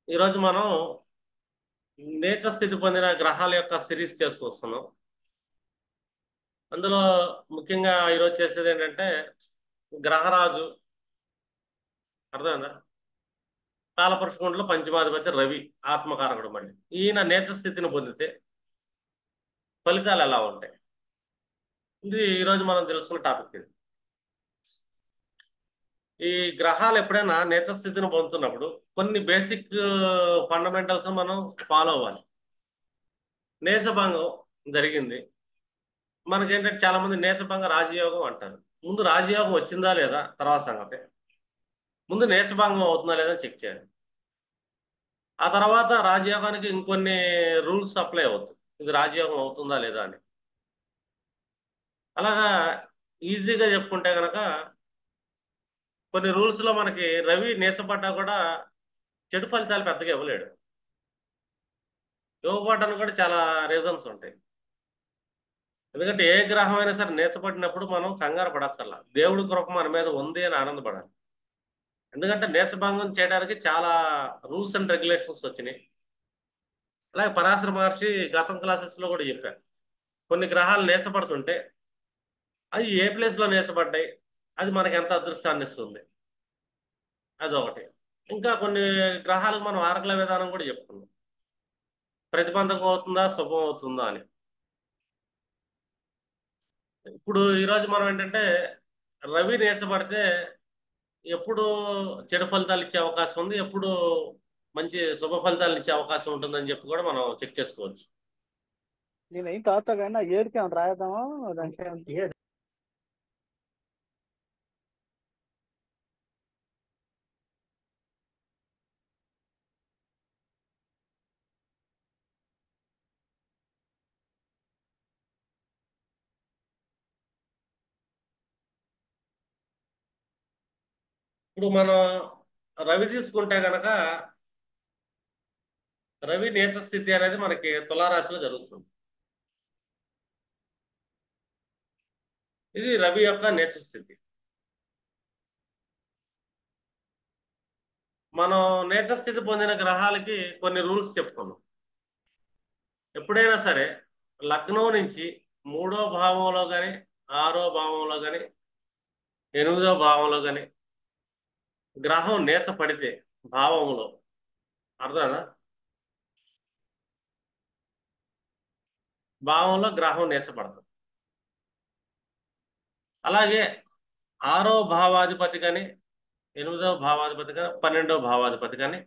ఈరోజు మనం నేచర్ స్థితి పొందిన గ్రహాల యొక్క సిరీస్ చేస్తూ వస్తున్నాం. అందులో ముఖ్యంగా ఈరోజు చేసేది ఏంటంటే గ్రహరాజు అర్థమైందా, కాలపురుషుకుండలో పంచమాధిపతి రవి, ఆత్మకారకుడు. మళ్ళీ ఈయన నేచర్ స్థితిని పొందితే ఫలితాలు ఎలా ఉంటాయి, ఇది ఈరోజు మనం తెలుసుకున్న టాపిక్. ఇది ఈ గ్రహాలు ఎప్పుడైనా నేచర్ స్థితిని పొందుతున్నప్పుడు కొన్ని బేసిక్ ఫండమెంటల్స్ మనం ఫాలో అవ్వాలి. నేచభంగం జరిగింది మనకేంటంటే, చాలా మంది నేచభంగ రాజయోగం అంటారు. ముందు రాజయోగం వచ్చిందా లేదా తర్వాత సంగతి. ముందు నేచభంగం అవుతుందా లేదా చెక్ చేయాలి. ఆ తర్వాత రాజయోగానికి ఇంకొన్ని రూల్స్ అప్లై అవుతుంది, ఇది రాజయోగం అవుతుందా లేదా అని. అలాగా ఈజీగా చెప్పుకుంటే కనుక కొన్ని రూల్స్లో మనకి రవి నీచపడ్డా కూడా చెడు ఫలితాలు పెద్దగా ఇవ్వలేడు. ఇవ్వబడ్డానికి కూడా చాలా రీజన్స్ ఉంటాయి. ఎందుకంటే ఏ గ్రహం అయినా సరే నీచపడినప్పుడు మనం కంగారు పడక్కర్లా, దేవుడి కృప మన మీద ఉంది అని ఆనందపడాలి. ఎందుకంటే నీచభంగం చేయడానికి చాలా రూల్స్ అండ్ రెగ్యులేషన్స్ వచ్చినాయి. అలాగే పరాశర మహర్షి గతం క్లాసెస్లో కూడా చెప్పారు, కొన్ని గ్రహాలు నీచపడుతుంటే అవి ఏ ప్లేస్లో నీచపడ్డాయి, అది మనకి ఎంత అదృష్టాన్ని ఇస్తుంది, అదొకటి. ఇంకా కొన్ని గ్రహాలకు మనం ఆరగ్ల విధానం కూడా చెప్పుకున్నాం, ప్రతిబంధకం అవుతుందా శుభం అవుతుందా అని. ఇప్పుడు ఈరోజు మనం ఏంటంటే రవి నీచపడితే ఎప్పుడు చెడు ఫలితాలు ఇచ్చే అవకాశం ఉంది, ఎప్పుడు మంచి శుభ ఫలితాలు ఇచ్చే అవకాశం ఉంటుందని చెప్పి కూడా మనం చెక్ చేసుకోవచ్చు. నేను ఏం తాగుతా కానీ ఆ ఏరుకి ఏమైనా రాయదామా దానికి ఏరు. ఇప్పుడు మనం రవి తీసుకుంటే గనక రవి నీచ స్థితి అనేది మనకి తులారాశిలో జరుగుతుంది. ఇది రవి యొక్క నీచ స్థితి. మనం నీచ స్థితి పొందిన గ్రహాలకి కొన్ని రూల్స్ చెప్పుకున్నాం. ఎప్పుడైనా సరే లగ్నం నుంచి 3వ భావంలో కానీ 6వ భావంలో కానీ 8వ భావంలో కానీ గ్రహం నీచ పడితే భావంలో, అర్థనా, భావంలో గ్రహం నీచపడదు. అలాగే 6వ భావాధిపతి కానీ 8వ భావాధిపతి కానీ 12వ భావాధిపతి కానీ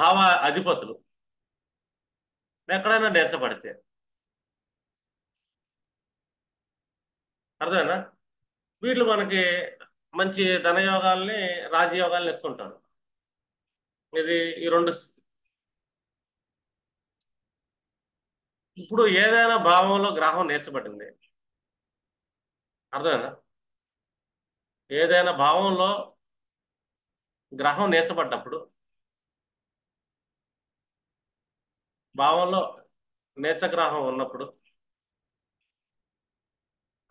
భావ అధిపతులు ఎక్కడైనా నీచపడితే, అర్థమైనా, వీళ్ళు మనకి మంచి ధనయోగాల్ని రాజయోగాల్ని ఇస్తుంటారు. ఇది ఈ రెండు. ఇప్పుడు ఏదైనా భావంలో గ్రహం నీచబడింది, అర్థమైనా, ఏదైనా భావంలో గ్రహం నీచబడ్డప్పుడు, భావంలో నీచగ్రహం ఉన్నప్పుడు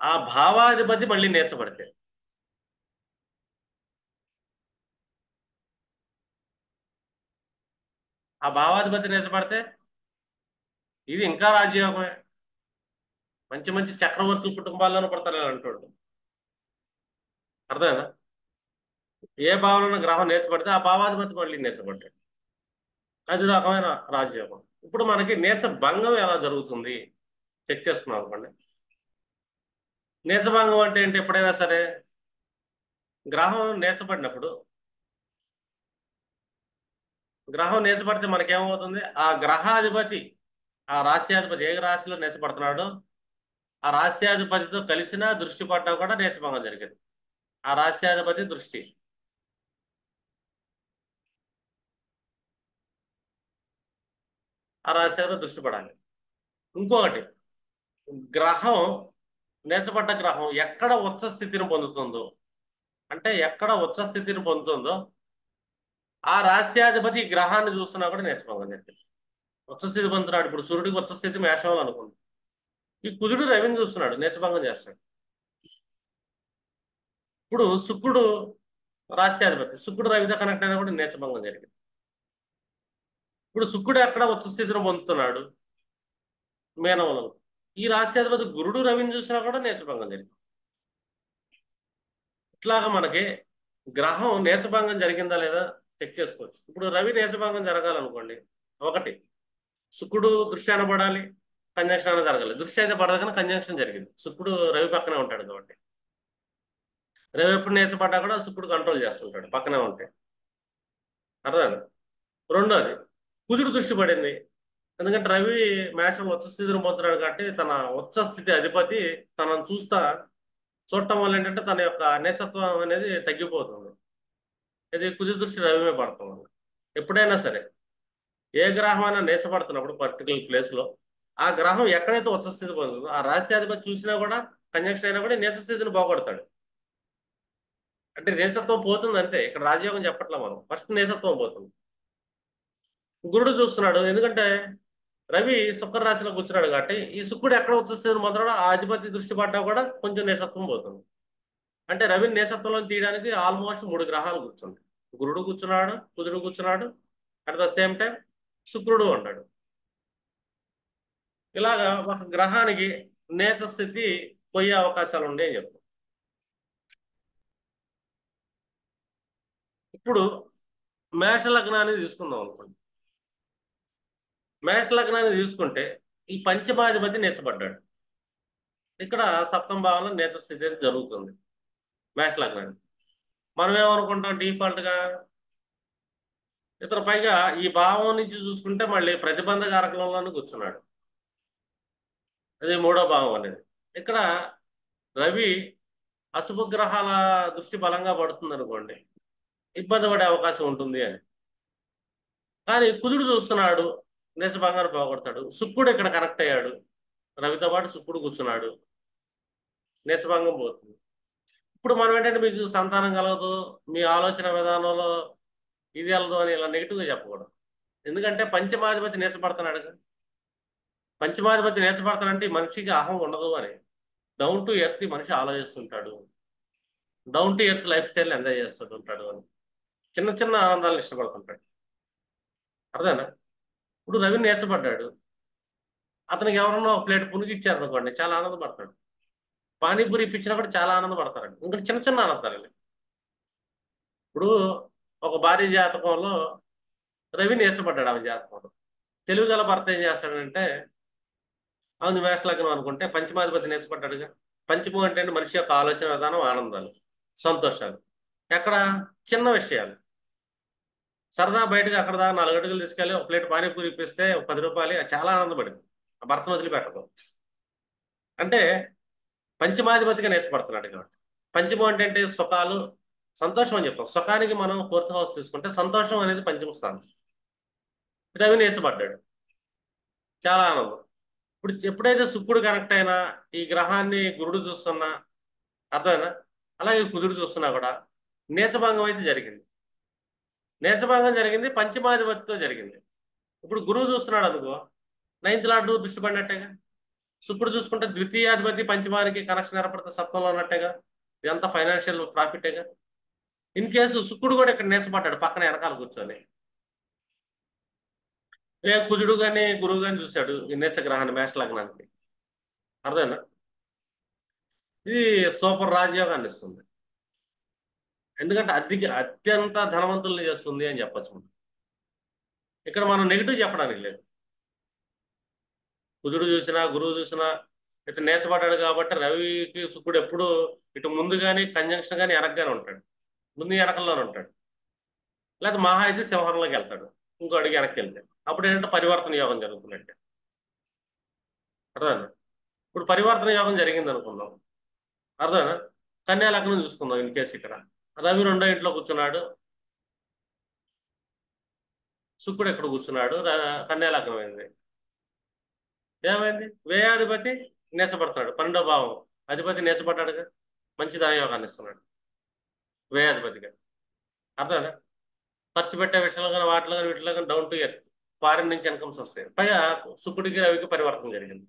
ఆ భావాధిపతి మళ్ళీ నీచబడితే, ఆ భావాధిపతి నీచబడితే ఇది ఇంకా రాజ్యయోగమే. మంచి మంచి చక్రవర్తుల కుటుంబాల్లోనూ పడతారు అంటాడు, అర్థమైనా. ఏ భావంలో గ్రహం నీచబడితే ఆ భావాధిపతి మళ్ళీ నీచబడ్డాడు, అది రకమైన రాజ్యోగం. ఇప్పుడు మనకి నీచ భంగం ఎలా జరుగుతుంది చెక్ చేసుకున్నాం అనుకోండి. నీచభంగం అంటే ఏంటి, ఎప్పుడైనా సరే గ్రహం నీచబడినప్పుడు, గ్రహం నీచబడితే మనకేమవుతుంది, ఆ గ్రహాధిపతి, ఆ రాశ్యాధిపతి ఏ రాశిలో నీచబడుతున్నాడో ఆ రాశ్యాధిపతితో కలిసిన దృష్టి పడ్డా కూడా నీచభంగం జరిగింది. ఆ రాశ్యాధిపతి దృష్టి, ఆ రాశ్యాధిపతి దృష్టి పడాలి. ఇంకొకటి, గ్రహం నీచబడ్డ గ్రహం ఎక్కడ ఉచ్చ స్థితిని పొందుతుందో, అంటే ఎక్కడ ఉచ్చ స్థితిని పొందుతుందో ఆ రాశ్యాధిపతి ఈ గ్రహాన్ని చూస్తున్నా కూడా నీచభంగం జరిగింది. ఉచ్చ స్థితి పొందుతున్నాడు. ఇప్పుడు సూర్యుడికి ఉచ్చ స్థితి మేషంలో అనుకుంది, ఈ కుజుడు రవిని చూస్తున్నాడు, నీచభంగం చేస్తాడు. ఇప్పుడు శుక్రుడు రాశ్యాధిపతి, శుక్రుడు రవితో కనెక్ట్ అయినా కూడా నీచభంగం జరిగింది. ఇప్పుడు శుక్రుడు ఎక్కడ ఉచ్చ స్థితిని పొందుతున్నాడు? మీనంలో. ఈ రాశ్యాధిపతి గురుడు రవిని చూసినా కూడా నీచభంగం జరిగింది. ఇట్లాగా మనకి గ్రహం నీచభంగం జరిగిందా లేదా చెక్ చేసుకోవచ్చు. ఇప్పుడు రవి నీచభంగం జరగాలనుకోండి, ఒకటి శుక్రుడు దృష్టి అనబడాలి, కంజంక్షన్ అనేది జరగాలి. దృష్టి అయితే పడదు కానీ కంజంక్షన్ జరిగింది, శుక్రుడు రవి పక్కనే ఉంటాడు కాబట్టి. రవి ఎప్పుడు నీచపడ్డా కూడా శుక్రుడు కంట్రోల్ చేస్తుంటాడు పక్కనే ఉంటే. అర్థం. రెండోది కుజుడు దృష్టి పడింది, ఎందుకంటే రవి మేషం ఉచ్చ స్థితిని పొందుతున్నాడు కాబట్టి తన ఉచ్చ స్థితి అధిపతి తనను చూడటం వల్ల ఏంటంటే తన యొక్క నేచత్వం అనేది తగ్గిపోతుంది. ఇది కుజ దృష్టి రవి మీద పడటం వల్ల. ఎప్పుడైనా సరే ఏ గ్రహం అయినా నీచపడుతున్నప్పుడు పర్టికులర్ ప్లేస్లో ఆ గ్రహం ఎక్కడైతే ఉచ్చ స్థితి పొందుతుందో ఆ రాశ్యాధిపతి చూసినా కూడా, కంజంక్షన్ అయినా కూడా నీచ స్థితిని పోగొడతాడు. అంటే నీచత్వం పోతుంది అంతే. ఇక్కడ రాజయోగం చెప్పట్లా మనం, ఫస్ట్ నీచత్వం పోతుంది. గురుడు చూస్తున్నాడు, ఎందుకంటే రవి శుక్ర రాశిలో కూర్చున్నాడు కాబట్టి ఈ శుక్రుడు ఎక్కడ ఉచ్చ స్థితిని పొందుతాడో ఆ అధిపతి దృష్టి పడ్డా కూడా కొంచెం నీచత్వం పోతుంది. అంటే రవిని నీచత్వంలో తీయడానికి ఆల్మోస్ట్ 3 గ్రహాలు కూర్చుంటాయి. గురుడు కూర్చున్నాడు, కుజుడు కూర్చున్నాడు, అట్ ద సేమ్ టైం శుక్రుడు ఉన్నాడు. ఇలాగా ఒక గ్రహానికి నీచ స్థితి పోయే అవకాశాలు ఉండే అని చెప్తాం. ఇప్పుడు మేష లగ్నాన్ని తీసుకుందాం అనుకోండి. మేష లగ్నాన్ని తీసుకుంటే ఈ పంచమాధిపతి నీచపడ్డాడు. ఇక్కడ సప్తమ భావంలో నీచ స్థితి అనేది జరుగుతుంది మేష లగ్నాన్ని. మనం ఏమనుకుంటాం డిఫాల్ట్గా, ఇతర పైగా ఈ భావం నుంచి చూసుకుంటే మళ్ళీ ప్రతిబంధకారకంలోనే కూర్చున్నాడు, అది 3వ భావం అనేది. ఇక్కడ రవి అశుభగ్రహాల దృష్టి బలంగా పడుతుంది అనుకోండి, ఇబ్బంది పడే అవకాశం ఉంటుంది అని. కానీ కుజుడు చూస్తున్నాడు, నీచభంగాన్ని పోగొడతాడు. శుక్రుడు ఇక్కడ కనెక్ట్ అయ్యాడు, రవితో పాటు శుక్రుడు కూర్చున్నాడు, నీచభంగం పోతుంది. ఇప్పుడు మనం ఏంటంటే మీకు సంతానం కలగదు, మీ ఆలోచన విధానంలో ఇది వెళ్ళదు అని ఇలా నెగిటివ్గా చెప్పకూడదు. ఎందుకంటే పంచమాధిపతి నీచపడుతున్నాడు కదా. పంచమాధిపతి నీచపడతానంటే ఈ మనిషికి అహం ఉండదు అని. డౌన్ టు ఎర్త్ మనిషి ఆలోచిస్తుంటాడు, down to earth life style enjoy చేస్తుంటాడు అని, చిన్న చిన్న ఆనందాలను ఇష్టపడుతుంటాడు. అర్థమేనా? ఇప్పుడు రవి నేర్చబడ్డాడు, అతనికి ఎవరన్నా ఒక ప్లేట్ పునుగు ఇచ్చారనుకోండి చాలా ఆనందపడతాడు. పానీపూరి ఇప్పించినా కూడా చాలా ఆనందపడతారండి. ఇంకా చిన్న చిన్న ఆనందాలండి. ఇప్పుడు ఒక భార్య జాతకంలో రవి నేర్చబడ్డాడు, ఆమె జాతకంలో. తెలివిగల భర్త ఏం చేస్తాడంటే, అవును మేష లగ్నం అనుకుంటే పంచమాధిపతి నేర్చబడ్డాడుగా. పంచమం అంటే మనిషి యొక్క ఆలోచన విధానం, ఆనందాలు, సంతోషాలు. ఎక్కడ చిన్న విషయాలు, సరదా బయటకు అక్కడ దాకా 4 అడుగులు తీసుకెళ్ళి ఒక ప్లేట్ పానీపూరి ఇప్పిస్తే ఒక 10 రూపాయలు, చాలా ఆనందపడింది. ఆ భర్తను వదిలిపెట్టదు. అంటే పంచమాధిపతిగా నేర్చబడుతున్నాడు కాబట్టి. పంచమం అంటే సుఖాలు, సంతోషం అని చెప్తాం. సుఖానికి మనం 4th హౌస్ తీసుకుంటే సంతోషం అనేది పంచమ స్థానం. రవి నేర్చబడ్డాడు, చాలా ఆనందం. ఇప్పుడు ఎప్పుడైతే శుక్రుడు కనెక్ట్ అయినా, ఈ గ్రహాన్ని గురుడు చూస్తున్నా, అర్థమైనా, అలాగే కుజుడు చూస్తున్నా కూడా నీచభంగం అయితే జరిగింది. నీచభంగం జరిగింది పంచమాధిపతితో జరిగింది. ఇప్పుడు గురువు చూస్తున్నాడు అనుకో, 9th లార్డ్ దృష్టి పడినట్టేగా. శుక్రుడు చూసుకుంటే ద్వితీయాధిపతి పంచమానికి కనెక్షన్ ఏర్పడితే సప్తంలో ఉన్నట్టేగా. ఇదంతా ఫైనాన్షియల్ ప్రాఫిటేగా. ఇన్ కేసు శుక్రుడు కూడా ఇక్కడ నీచపడ్డాడు పక్కన వెనకాల కూర్చొని, ఏ కుజుడు కానీ గురువు కానీ చూశాడు ఈ నీచ గ్రహాన్ని మేష లగ్నానికి. అర్థమైనా? ఇది సూపర్ రాజయోగాన్ని ఇస్తుంది. ఎందుకంటే అత్యంత ధనవంతుల్ని చేస్తుంది అని చెప్పచ్చు. ఇక్కడ మనం నెగిటివ్ చెప్పడానికి లేదు. కుజుడు చూసినా గురువు చూసినా ఇటు నేర్చబడ్డాడు కాబట్టి రవికి శుక్రుడు ఎప్పుడు ఇటు ముందు కానీ కంజంక్షన్ కానీ వెనకగానే ఉంటాడు, ముందు వెనకల్లోనే ఉంటాడు. లేకపోతే మహా అయితే సింహంలోకి వెళ్తాడు, ఇంకో అడిగి వెనక్కి వెళ్తే. అప్పుడు ఏంటంటే పరివర్తన యోగం జరుగుతున్నట్టే. అర్థమైనా? ఇప్పుడు పరివర్తన యోగం జరిగింది అనుకుందాం, అర్థమైనా? కన్యా లగ్నం చూసుకుందాం. ఇన్ కేసు ఇక్కడ రవి 2వ ఇంట్లో కూర్చున్నాడు, శుక్రుడు ఎక్కడ కూర్చున్నాడు, కన్యా లగ్నం అయింది. ఏమైంది? వ్యయాధిపతి నీచపడుతున్నాడు, 12వ భావం అధిపతి నీచపడ్డాడుగా, మంచి ధనయోగాన్ని ఇస్తున్నాడు వ్యయాధిపతిగా. అర్థమైనా? ఖర్చు పెట్టే విషయంలో కానీ వాటిలో కానీ వీటిలో కానీ డౌన్ టు ఎర్త్, ఫారిన్ నుంచి ఇన్కమ్స్ వస్తాయి. పైగా శుక్రుడికి రవికి పరివర్తన జరిగింది.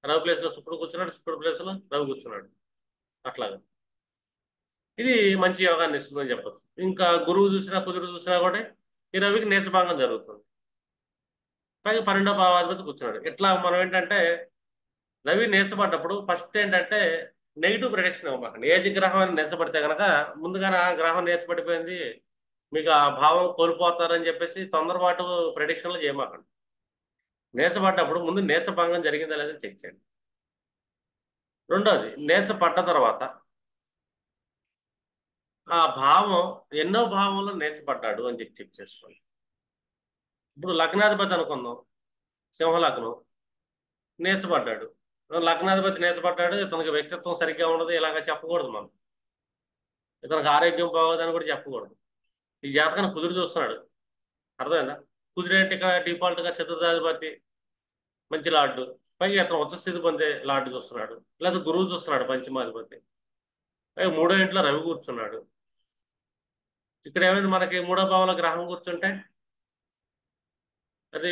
రవి ప్లేస్లో శుక్రుడు కూర్చున్నాడు, శుక్రుడు ప్లేస్లో రవి కూర్చున్నాడు. అట్లాగా ఇది మంచి యోగాన్ని ఇస్తుందని చెప్పచ్చు. ఇంకా గురువు చూసినా కుజుడు చూసినా కూడా ఈ రవికి నీచభంగం జరుగుతుంది. పైగా 12వ భావాధిపతి కూర్చున్నాడు. ఇట్లా మనం ఏంటంటే రవి నీచబడ్డప్పుడు ఫస్ట్ ఏంటంటే నెగిటివ్ ప్రొడిక్షన్ ఇవ్వమాకండి. గ్రహం అని నీచబడితే కనుక ముందుగానే ఆ గ్రహం నీచబడిపోయింది, మీకు ఆ భావం కోల్పోతారని చెప్పేసి తొందరపాటు ప్రెడిక్షన్లు చేయమాకండి. నీచబడ్డప్పుడు ముందు నీచభంగం జరిగిందా లేదా చెక్ చేయండి. రెండోది, నీచపడ్డ తర్వాత ఆ భావం ఎన్నో భావంలో నీచపడ్డాడు అని చెప్పి చెక్ చేసుకోండి. ఇప్పుడు లగ్నాధిపతి అనుకుందాం, సింహలగ్నం, నీచపడ్డాడు. లగ్నాధిపతి నీచపడ్డాడు, ఇతనికి వ్యక్తిత్వం సరిగ్గా ఉండదు, ఇలాగ చెప్పకూడదు మనం. ఇతనికి ఆరోగ్యం బాగోదని కూడా చెప్పకూడదు. ఈ జాతకాన్ని కుదురు చూస్తున్నాడు, అర్థమైందా? కుదిరి అంటే ఇక్కడ డిఫాల్ట్గా చతుర్థాధిపతి మంచి లార్డు, పైగా ఇతను ఉచ్చ స్థితి పొందే లార్డు చూస్తున్నాడు, లేదా గురువు చూస్తున్నాడు పంచమాధిపతి, పైగా మూడో ఇంట్లో రవి కూర్చున్నాడు. ఇక్కడ ఏమైంది, మనకి మూడో భావంలో గ్రహం కూర్చుంటే అది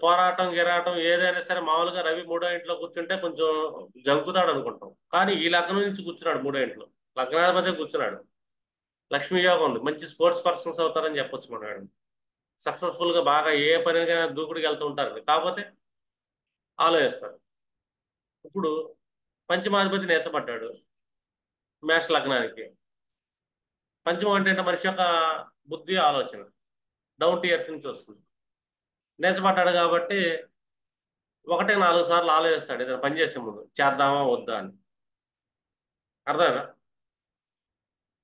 పోరాటం గిరాటం ఏదైనా సరే మామూలుగా రవి మూడో ఇంట్లో కూర్చుంటే కొంచెం జంకుతాడు అనుకుంటాం. కానీ ఈ లగ్నం నుంచి కూర్చున్నాడు మూడో ఇంట్లో, లగ్నాధిపతి కూర్చున్నాడు, లక్ష్మీ యోగం ఉంది, మంచి స్పోర్ట్స్ పర్సన్స్ అవుతారని చెప్పొచ్చు మనం. సక్సెస్ఫుల్ గా బాగా ఏ పనికైనా దూకుడికి వెళ్తూ ఉంటారు, కాకపోతే ఆలోచిస్తారు. ఇప్పుడు పంచమాధిపతి నేసపడ్డాడు మేష లగ్నానికి. పంచమం అంటే మనిషి యొక్క బుద్ధి ఆలోచన డౌన్ టు ఎర్త్ నుంచి వస్తుంది. నేసపడ్డాడు కాబట్టి 1-4 సార్లు ఆలోచిస్తాడు ఏదైనా పని చేసే ముందు, చేద్దామా వద్దా అని. అర్థమైనా?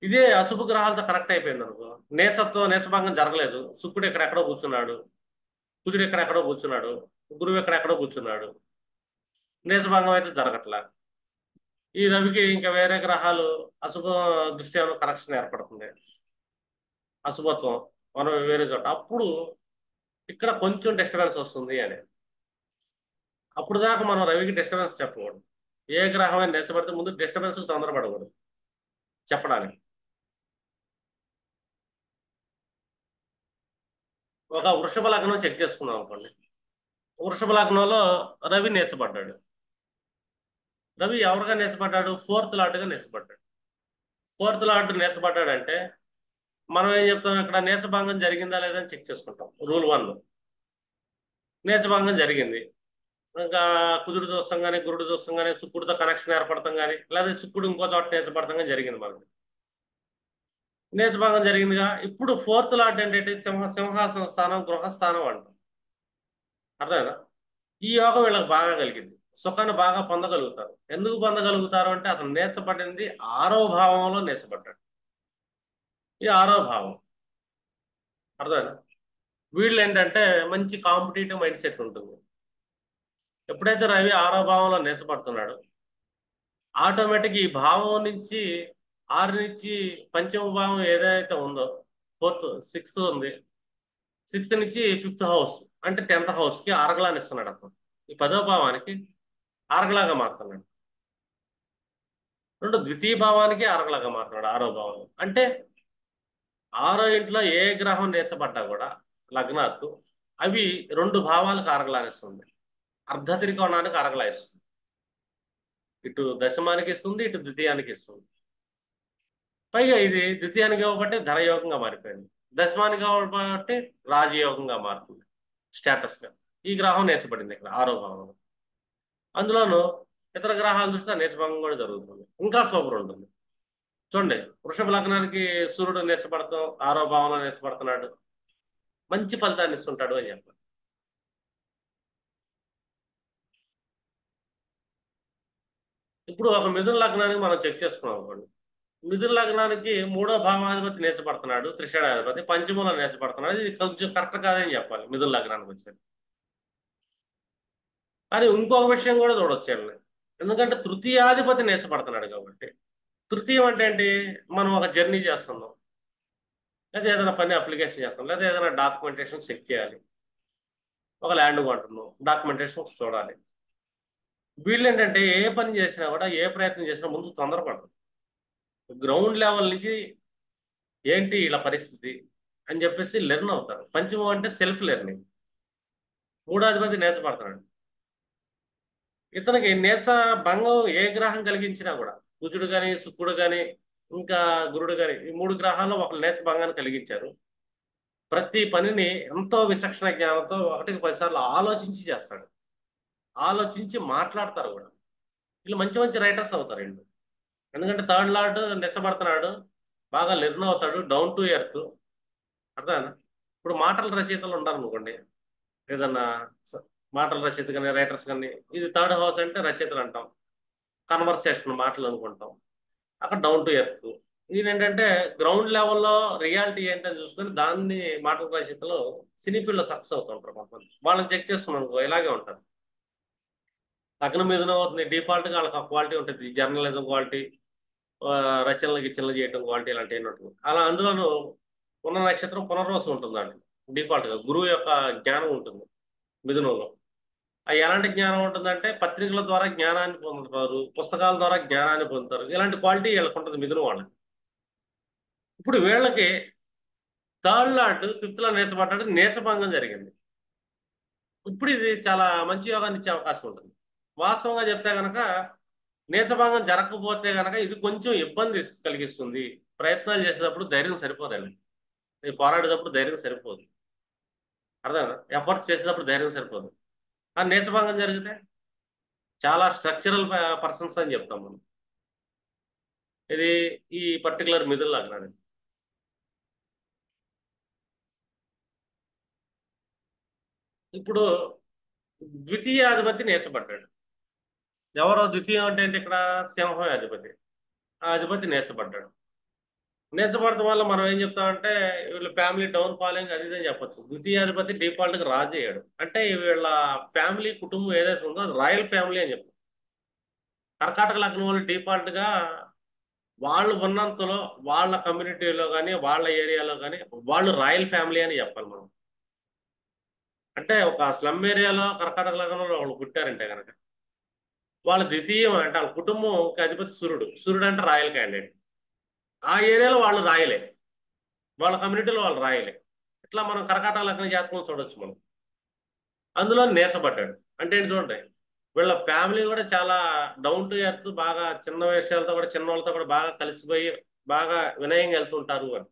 ఇదే అశుభ గ్రహాలతో కరెక్ట్ అయిపోయింది అనుకో, నీచభంగం జరగలేదు, శుక్రుడు ఎక్కడెక్కడో కూర్చున్నాడు, కుజుడు ఎక్కడెక్కడో కూర్చున్నాడు, గురువు ఎక్కడెక్కడో కూర్చున్నాడు, నీచభంగం అయితే జరగట్లా. ఈ రవికి ఇంకా వేరే గ్రహాలు అశుభ దృష్ట్యా కనెక్షన్ ఏర్పడుతుంది, అశుభత్వం మనం వేరే చోట, అప్పుడు ఇక్కడ కొంచెం డిస్టర్బెన్స్ వస్తుంది అని. అప్పుడు దాకా మనం రవికి డిస్టర్బెన్స్ చెప్పకూడదు. ఏ గ్రహమైన నిలబడితే ముందు డిస్టర్బెన్స్ తొందరపడకూడదు చెప్పడానికి. ఒక వృషభ లగ్నం చెక్ చేసుకున్నాం అనుకోండి, వృషభ లగ్నంలో రవి నేర్చబడ్డాడు. రవి ఎవరిగా నేర్చబడ్డాడు? 4th లార్డ్గా నేర్చబడ్డాడు. 4th లార్డ్ నేర్చబడ్డాడంటే మనం ఏం చెప్తాం, ఇక్కడ నీచభంగం జరిగిందా లేదా అని చెక్ చేసుకుంటాం. రూల్ 1, నీచభంగం జరిగింది, ఇంకా కుజుడు చూస్తాం కానీ గురుడు చూస్తాం కానీ శుక్రుడితో కనెక్షన్ ఏర్పడతాం కానీ, లేదా శుక్రుడు ఇంకో చోట నీచపడతాం కానీ జరిగింది మనకి. నీచభంగం జరిగిందిగా. ఇప్పుడు 4th లార్డ్ ఏంటంటే సింహాసన స్థానం, గృహస్థానం అంటాం. అర్థమైనా? ఈ యోగం వీళ్ళకి బాగా కలిగింది, సుఖాన్ని బాగా పొందగలుగుతారు. ఎందుకు పొందగలుగుతారు అంటే అతను నేర్చబడింది 6వ భావంలో నేర్చబడ్డాడు. ఈ 6వ భావం, అర్థమైనా? వీళ్ళు ఏంటంటే మంచి కాంపిటేటివ్ మైండ్ సెట్ ఉంటుంది. ఎప్పుడైతే రవి 6వ భావంలో నేర్చబడుతున్నాడు, ఆటోమేటిక్ ఈ భావం నుంచి 6 నుంచి పంచమ భావం ఏదైతే ఉందో, 6th ఉంది, 6th నుంచి 5th హౌస్ అంటే 10th హౌస్కి ఆరగలాన్ని ఇస్తున్నాడు అతను. ఈ 10వ భావానికి ఆరగలాగా మారుతున్నాడు. ద్వితీయ భావానికి ఆరగలాగా మారుతున్నాడు 6వ భావం. అంటే 6వ ఇంట్లో ఏ గ్రహం నేర్చబడ్డా కూడా లగ్నాత్తు అవి 2 భావాలకు ఆరగలానిస్తుంది, అర్ధ త్రికోణానికి ఆరగలాయిస్తుంది. ఇటు దశమానికి ఇస్తుంది, ఇటు ద్వితీయానికి ఇస్తుంది. పైగా ఇది ద్వితీయానికి ఇవ్వబట్టి ధనయోగంగా మారిపోయింది, దశమానికి ఇవ్వబట్టి రాజయోగంగా మారుతుంది స్టేటస్గా. ఈ గ్రహం నేర్చబడింది ఇక్కడ 6వ భావంలో. అందులోనూ ఇతర గ్రహాలు చూస్తే నేర్చభంగం కూడా జరుగుతుంది, ఇంకా సూపర్ ఉంటుంది. చూడండి, వృషభ లగ్నానికి సూర్యుడు నేర్చబడతాం 6వ భావంలో నేర్చబడుతున్నాడు, మంచి ఫలితాన్ని ఇస్తుంటాడు అని చెప్పాలి. ఇప్పుడు ఒక మిథున లగ్నానికి మనం చెక్ చేసుకున్నాం అనుకోండి, మిథున లగ్నానికి 3వ భావాధిపతి నేర్చబడుతున్నాడు, త్రిషాడాధిపతి పంచమంలో నేర్చబడుతున్నాడు. ఇది కొంచెం కరెక్ట్ కాదని చెప్పాలి మిథున లగ్నానికి వచ్చేది. కానీ ఇంకొక విషయం కూడా చూడొచ్చు వీళ్ళని, ఎందుకంటే తృతీయాధిపతి నేర్చబడుతున్నాడు కాబట్టి. తృతీయం అంటే ఏంటి, మనం ఒక జర్నీ చేస్తున్నాం, లేదా ఏదైనా పని అప్లికేషన్ చేస్తాం, లేదా ఏదైనా డాక్యుమెంటేషన్ చెక్ చేయాలి, ఒక ల్యాండ్ కొంటున్నాం, డాక్యుమెంటేషన్ చూడాలి. వీళ్ళు ఏంటంటే ఏ పని చేసినా కూడా, ఏ ప్రయత్నం చేసినా ముందు తొందరపడరు. గ్రౌండ్ లెవెల్ నుంచి ఏంటి ఇలా పరిస్థితి అని చెప్పేసి లెర్న్ అవుతారు. పంచమం అంటే సెల్ఫ్ లెర్నింగ్. 3వ అధిపతి నేర్చబడుతున్నాడు. ఇతనికి నేర్చ భంగం ఏ గ్రహం కలిగించినా కూడా, కుజుడు కానీ శుక్రుడు కానీ ఇంకా గురుడు గారి ఈ 3 గ్రహాల్లో ఒకళ్ళు నేచ భంగాన్ని కలిగించారు. ప్రతి పనిని ఎంతో విచక్షణ జ్ఞానంతో ఒకటికి 10 సార్లు ఆలోచించి చేస్తాడు. ఆలోచించి మాట్లాడతారు కూడా. వీళ్ళు మంచి మంచి రైటర్స్ అవుతారు వీళ్ళు. ఎందుకంటే థర్డ్ లార్డ్ నెచ్చబడుతున్నాడు, బాగా లెర్న్ అవుతాడు, డౌన్ టు ఎర్త్. అర్థమైందా? ఇప్పుడు మాటల రచయితలు ఉంటారు అనుకోండి, ఏదన్నా స- మాటల రచయిత కానీ రైటర్స్ కానీ, ఇది థర్డ్ హౌస్ అంటే రచయితలు అంటాం, కన్వర్సేషన్ మాటలు అనుకుంటాం. అక్కడ డౌన్ టు ఎర్త్. ఈయన ఏంటంటే గ్రౌండ్ లెవెల్లో రియాలిటీ ఏంటని చూసుకొని దాన్ని మాటల రచయితలు సినీ ఫీల్డ్ లో సక్సెస్ అవుతుంటారు కొంతమంది. వాళ్ళని చెక్ చేస్తున్నాం అనుకో ఇలాగే ఉంటారు. లగ్నం మీదనే అవుతుంది, డిఫాల్ట్ గా వాళ్ళకి క్వాలిటీ ఉంటుంది, జర్నలిజం క్వాలిటీ, రచనలు గిచ్చనలు చేయటం క్వాలిటీ ఇలాంటివి ఉన్నట్టు. అలా అందులోనూ ఉన్న నక్షత్రం పునర్వసు ఉంటుంది దాంట్లో. డిఫాల్ట్ గా గురువు యొక్క జ్ఞానం ఉంటుంది మిథునంలో. అది ఎలాంటి జ్ఞానం ఉంటుందంటే పత్రికల ద్వారా జ్ఞానాన్ని పొందుతారు, పుస్తకాల ద్వారా జ్ఞానాన్ని పొందుతారు. ఇలాంటి క్వాలిటీ వీళ్ళకి ఉంటుంది మిథునం వాళ్ళకి. ఇప్పుడు వీళ్ళకి థర్డ్ లాట్ ఫిఫ్త్ లో నేర్చబడ్డాడు, నేర్చభంగం జరిగింది. ఇప్పుడు ఇది చాలా మంచి యోగాన్ని ఇచ్చే అవకాశం ఉంటుంది. వాస్తవంగా చెప్తే గనక నీచభంగం జరగకపోతే గనక ఇది కొంచెం ఇబ్బంది కలిగిస్తుంది. ప్రయత్నాలు చేసేటప్పుడు ధైర్యం సరిపోదండి. ఇది పోరాడేటప్పుడు ధైర్యం సరిపోదు. అర్థం, ఎఫర్ట్స్ చేసేటప్పుడు ధైర్యం సరిపోదు. కానీ నీచభంగం జరిగితే చాలా స్ట్రక్చరల్ పర్సన్స్ అని చెప్తాం మనం. ఇది ఈ పర్టికులర్ మిథున లగ్నాన్ని. ఇప్పుడు ద్వితీయాధిపతి నీచబడ్డాడు. ఎవరో ద్వితీయం అంటే ఏంటి ఇక్కడ? సింహం అధిపతి. ఆ అధిపతి నీచబడ్డాడు. నీచబడటం వల్ల మనం ఏం చెప్తామంటే వీళ్ళ ఫ్యామిలీ డౌన్ ఫాలింగ్ అది ఇదని చెప్పొచ్చు. ద్వితీయాధిపతి డిఫాల్ట్ గా రాజు అయ్యాడు అంటే వీళ్ళ ఫ్యామిలీ కుటుంబం ఏదైతే ఉందో అది రాయల్ ఫ్యామిలీ అని చెప్తాం. కర్కాటక లగ్నం వాళ్ళు డిఫాల్ట్ గా వాళ్ళు ఉన్నంతలో వాళ్ళ కమ్యూనిటీలో కానీ వాళ్ళ ఏరియాలో కానీ వాళ్ళు రాయల్ ఫ్యామిలీ అని చెప్పాలి మనం. అంటే ఒక స్లమ్ ఏరియాలో కర్కాటక లగ్నంలో వాళ్ళు పుట్టారంటే కనుక వాళ్ళ ద్వితీయం అంటే వాళ్ళ కుటుంబం అధిపతి సూర్యుడు. సూర్యుడు అంటే రాయల్ క్యాండిడేట్. ఆ ఏరియాలో వాళ్ళు రాయలే, వాళ్ళ కమ్యూనిటీలో వాళ్ళు రాయలే. ఇట్లా మనం కర్కాటక లగ్న జాతకం చూడొచ్చు మనం. అందులో నేర్చబడ్డాడు అంటే ఏంటి చూడండి, వీళ్ళ ఫ్యామిలీ కూడా చాలా డౌన్ టు ఎర్త్, బాగా చిన్న విషయాలతో కూడా చిన్న వాళ్ళతో కూడా బాగా కలిసిపోయి బాగా వినయంగా వెళ్తుంటారు అని.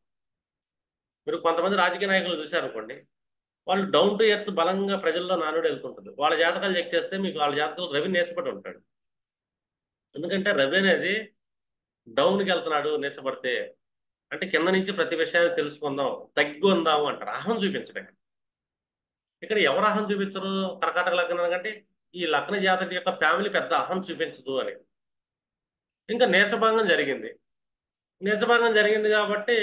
మీరు కొంతమంది రాజకీయ నాయకులు చూశారనుకోండి, వాళ్ళు డౌన్ టు ఎర్త్ బలంగా ప్రజల్లో నానుడు వెళ్తుంటుంది. వాళ్ళ జాతకాలు చెక్ చేస్తే మీకు వాళ్ళ జాతకాలు రవి నేర్చబడి ఉంటాడు. ఎందుకంటే రవి అనేది డౌన్కి వెళ్తున్నాడు నేర్చబడితే, అంటే కింద నుంచి ప్రతి విషయాన్ని తెలుసుకుందాం, తగ్గి ఉందాము అంటారు, అహం చూపించడం. ఇక్కడ ఎవరు అహం చూపించరు కర్కాటక లగ్నం కంటే? ఈ లగ్న జాతక యొక్క ఫ్యామిలీ పెద్ద అహం చూపించదు అని. ఇంకా నీచభంగం జరిగింది. నీచభంగం జరిగింది కాబట్టి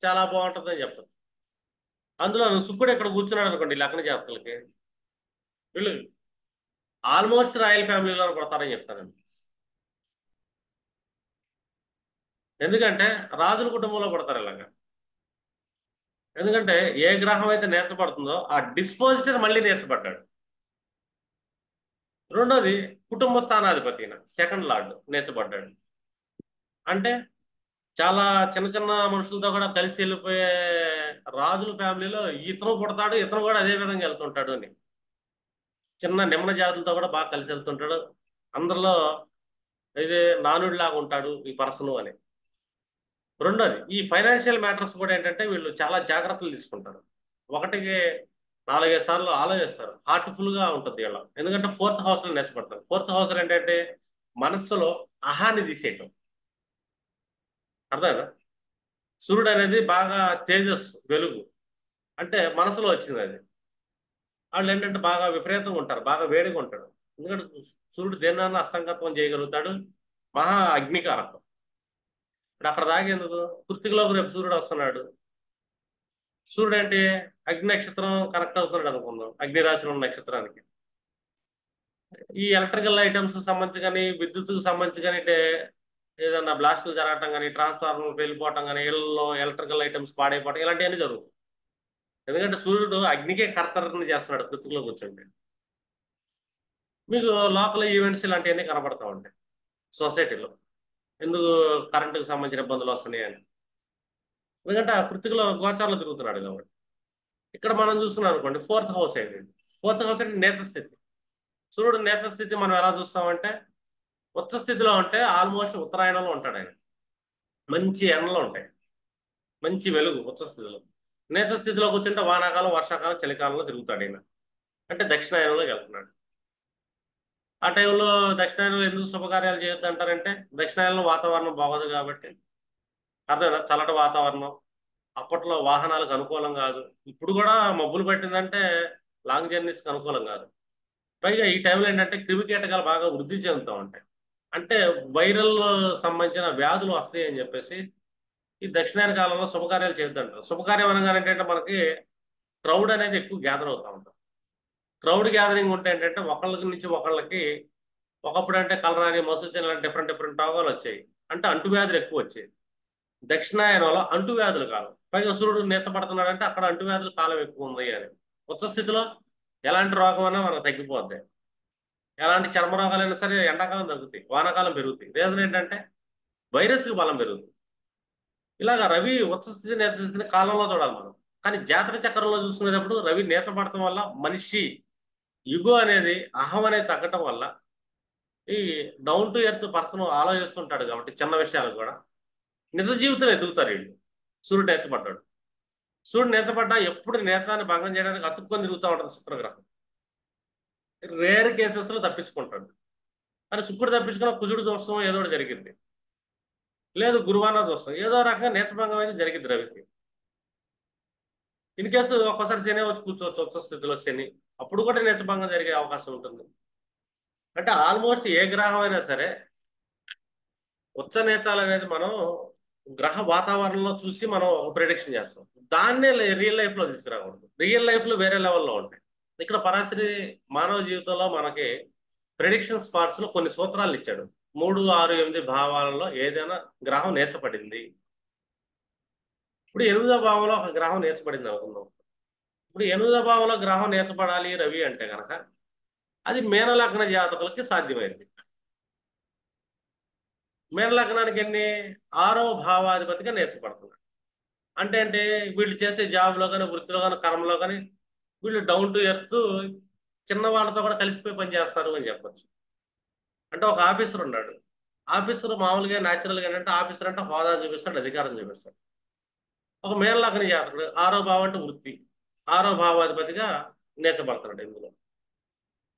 చాలా బాగుంటుందని చెప్తాం. అందులో శుక్రుడు ఇక్కడ కూర్చున్నాడు అనుకోండి, లగ్న జాతకులకి వీళ్ళు ఆల్మోస్ట్ రాయల్ ఫ్యామిలీలో పడతారని చెప్తాను. ఎందుకంటే రాజుల కుటుంబంలో పడతారు ఇలాగా. ఎందుకంటే ఏ గ్రహం అయితే నేర్చబడుతుందో ఆ డిస్పోజిటర్ మళ్ళీ నేర్చబడ్డాడు. రెండోది కుటుంబ స్థానాధిపతి సెకండ్ లార్డ్ నేర్చబడ్డాడు. అంటే చాలా చిన్న చిన్న మనుషులతో కూడా కలిసి వెళ్ళిపోయే రాజుల ఫ్యామిలీలో ఇతను పుడతాడు, ఇతను కూడా అదే విధంగా వెళ్తుంటాడు అని. చిన్న నిమ్న జాతులతో కూడా బాగా కలిసి వెళ్తుంటాడు, అందరిలో ఇది నానుడిలాగా ఉంటాడు ఈ పర్సన్ అని. రెండోది ఈ ఫైనాన్షియల్ మ్యాటర్స్ కూడా ఏంటంటే వీళ్ళు చాలా జాగ్రత్తలు తీసుకుంటారు. ఒకటికి 4-5 సార్లు ఆలోచిస్తారు. హార్ట్ఫుల్ గా ఉంటుంది వీళ్ళ. ఎందుకంటే ఫోర్త్ హౌస్ లో నెసపడతారు. ఫోర్త్ హౌస్ ఏంటంటే మనస్సులో అహాన్ని తీసేయటం. అర్థమైందా? సూర్యుడు అనేది బాగా తేజస్సు, వెలుగు, అంటే మనసులో వచ్చింది అది. వాళ్ళు ఏంటంటే బాగా విపరీతంగా ఉంటారు, బాగా వేడిగా ఉంటాడు. ఎందుకంటే సూర్యుడు దేన్నన్నా అస్తంగత్వం చేయగలుగుతాడు, మహా అగ్నికారకం. ఇప్పుడు అక్కడ దాగేందుకు కృత్తికలోకి రేపు సూర్యుడు వస్తున్నాడు. సూర్యుడు అంటే అగ్ని నక్షత్రం కనెక్ట్ అవుతున్నాడు అనుకుందాం, అగ్ని రాశిలో ఉన్న నక్షత్రానికి. ఈ ఎలక్ట్రికల్ ఐటమ్స్ సంబంధించి కానీ విద్యుత్కు సంబంధించి కానీ అంటే ఏదన్నా బ్లాస్టులు జరగటం కానీ ట్రాన్స్ఫార్మర్ వెళ్ళిపోవటం కానీ ఇళ్లలో ఎలక్ట్రికల్ ఐటమ్స్ పాడైపోవటం ఇలాంటివన్నీ జరుగుతాయి. ఎందుకంటే సూర్యుడు అగ్నికే కర్తరని చేస్తున్నాడు కృతికలో కూర్చుంటే. మీకు లోకల్ ఈవెంట్స్ ఇలాంటివన్నీ కనబడతా ఉంటాయి సొసైటీలో. ఎందుకు కరెంటుకు సంబంధించిన ఇబ్బందులు వస్తున్నాయి అని. ఎందుకంటే ఆ కృతికలో గోచారాలు తిరుగుతున్నాడు కాబట్టి. ఇక్కడ మనం చూస్తున్నాం అనుకోండి, ఫోర్త్ హౌస్ ఏంటి? ఫోర్త్ హౌస్ అంటే నేచ స్థితి. సూర్యుడు నేచ స్థితి మనం ఎలా చూస్తామంటే ఉచ్చ స్థితిలో ఉంటే ఆల్మోస్ట్ ఉత్తరాయణంలో ఉంటాడు ఆయన. మంచి ఎండలు ఉంటాయి, మంచి వెలుగు ఉచ్చ స్థితిలో. నీచ స్థితిలో కూర్చుంటే వానాకాలం, వర్షాకాలం, చలికాలంలో తిరుగుతాడు ఈయన. అంటే దక్షిణాయనంలోకి వెళ్తున్నాడు. ఆ టైంలో దక్షిణాయనంలో ఎందుకు శుభకార్యాలు చేయొద్దు అంటారంటే, దక్షిణాయనంలో వాతావరణం బాగోదు కాబట్టి. అర్థమైందా? చల్లటి వాతావరణం, అప్పట్లో వాహనాలకు అనుకూలం కాదు. ఇప్పుడు కూడా మబ్బులు పట్టిందంటే లాంగ్ జర్నీస్కి అనుకూలం కాదు. పైగా ఈ టైంలో ఏంటంటే క్రిమి కీటకాలు బాగా వృద్ధి చెందుతూ ఉంటాయి. అంటే వైరల్ సంబంధించిన వ్యాధులు వస్తాయి అని చెప్పేసి ఈ దక్షిణాయన కాలంలో శుభకార్యాలు చేయొద్దంటారు. శుభకార్యం అనగానే ఏంటంటే మనకి క్రౌడ్ అనేది ఎక్కువ గ్యాదర్ అవుతా ఉంటాం. క్రౌడ్ గ్యాదరింగ్ ఉంటే ఏంటంటే ఒకళ్ళకి నుంచి ఒకళ్ళకి, ఒకప్పుడు అంటే కలరాని, మసూచన లాంటి డిఫరెంట్ డిఫరెంట్ రోగాలు వచ్చాయి. అంటే అంటువ్యాధులు ఎక్కువ వచ్చాయి. దక్షిణాయనంలో అంటువ్యాధులు కాలం, పైగా సూర్యుడు నీచపడుతున్నాడంటే అక్కడ అంటువ్యాధుల కాలం ఎక్కువ ఉంది అని. ఉచ్చ స్థితిలో ఎలాంటి రోగం అన్నా మనకు తగ్గిపోద్ది. ఎలాంటి చర్మ రోగాలైనా సరే ఎండాకాలం తగ్గుతాయి, వానాకాలం పెరుగుతాయి. రీజన్ ఏంటంటే వైరస్కి బలం పెరుగుతుంది. ఇలాగా రవి ఉచ్చ స్థితి, నీచ స్థితిని కాలంలో చూడాలి మనం. కానీ జాతక చక్రంలో చూసుకునేటప్పుడు రవి నీచపడటం వల్ల మనిషి యుగో అనేది, అహం అనేది తగ్గటం వల్ల ఈ డౌన్ టు ఎర్త్ పర్సన్ ఆలోచిస్తుంటాడు కాబట్టి చిన్న విషయాలు కూడా నిజ జీవితం ఎదుగుతారు వీళ్ళు. సూర్యుడు నేచపడ్డాడు. సూర్యుడు నేచపడ్డా ఎప్పుడు నేచాన్ని భంగం చేయడానికి అతుక్కొని తిరుగుతూ ఉంటుంది శుక్రగ్రహం. రేర్ కేసెస్ లో తప్పించుకుంటాడు. కానీ శుక్రుడు తప్పించుకున్న కుజుడు చూస్తాం ఏదో ఒకటి జరిగింది, లేదు గురువాన చూస్తాం ఏదో రకంగా నేచభంగం అయితే జరిగింది రవికి. ఇన్ కేసు ఒక్కసారి శని వచ్చి కూర్చోవచ్చు ఉచ్చ స్థితిలో శని, అప్పుడు కూడా నేచభంగం జరిగే అవకాశం ఉంటుంది. అంటే ఆల్మోస్ట్ ఏ గ్రహం అయినా సరే ఉచ్చ నీచాలు అనేది మనం గ్రహ వాతావరణంలో చూసి మనం ప్రిడిక్షన్ చేస్తాం. దాన్నే రియల్ లైఫ్ లో తీసుకురాకూడదు. రియల్ లైఫ్ లో వేరే లెవెల్లో ఉంటాయి. ఇక్కడ పరాశరి మానవ జీవితంలో మనకి ప్రిడిక్షన్ స్పాట్స్ లో కొన్ని సూత్రాలు ఇచ్చాడు. 3, 6, 8 భావాలలో ఏదైనా గ్రహం నేర్చబడింది. ఇప్పుడు 8వ భావంలో ఒక గ్రహం నేర్చబడింది అనుకుందాం. ఇప్పుడు 8వ భావంలో గ్రహం నేర్చబడాలి రవి అంటే కనుక అది మీనలగ్న జాతకులకి సాధ్యమైంది. మీనలగ్నానికి ఎన్ని? 6వ భావాధిపతిగా నేర్చబడుతున్నాడు. అంటే వీళ్ళు చేసే జాబ్లో కానీ, వృత్తిలో కానీ, కర్మలో కానీ వీళ్ళు డౌన్ టు ఎర్త్, చిన్న వాళ్ళతో కూడా కలిసిపోయి పనిచేస్తారు అని చెప్పొచ్చు. అంటే ఒక ఆఫీసర్ ఉన్నాడు. ఆఫీసర్ మామూలుగా న్యాచురల్గా ఏంటంటే ఆఫీసర్ అంటే హోదా చూపిస్తాడు, అధికారం చూపిస్తాడు. ఒక మీనలగ్న జాతకుడు 6వ భావం అంటే వృత్తి, 6వ భావాధిపతిగా నేర్చబడుతున్నాడు. ఇందులో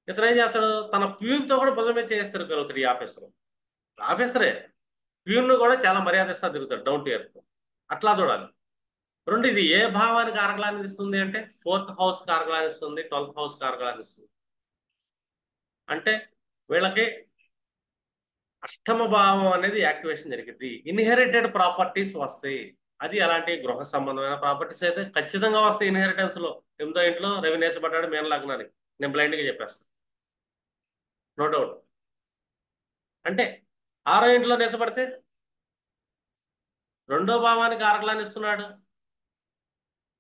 ఇతను ఏం చేస్తాడు? తన ప్యూన్తో కూడా భుజం మీద చేస్తారు ఈ ఆఫీసర్. ఆఫీసరే ప్యూన్ కూడా చాలా మర్యాదిస్తా తిరుగుతాడు, డౌన్ టు ఎర్త్. అట్లా చూడాలి. రెండు, ఇది ఏ భావానికి కారకలాన్ని ఇస్తుంది అంటే 4th హౌస్ కారకలాన్ని ఇస్తుంది, 12th హౌస్ కారకలాన్ని ఇస్తుంది. అంటే వీళ్ళకి అష్టమ భావం అనేది యాక్టివేషన్ జరిగింది. ఇన్హెరిటెడ్ ప్రాపర్టీస్ వస్తాయి. అది అలాంటి గృహ సంబంధమైన ప్రాపర్టీస్ అయితే ఖచ్చితంగా వస్తాయి ఇన్హెరిటెన్స్ లో. 8వ ఇంట్లో రవి నేర్చబడ్డాడు మీన లగ్నానికి, నేను బ్లైండ్ గా చెప్పేస్తాను, నో డౌట్. అంటే 6వ ఇంట్లో నేర్చబడితే 2వ భావానికి కారకలాన్ని ఇస్తున్నాడు,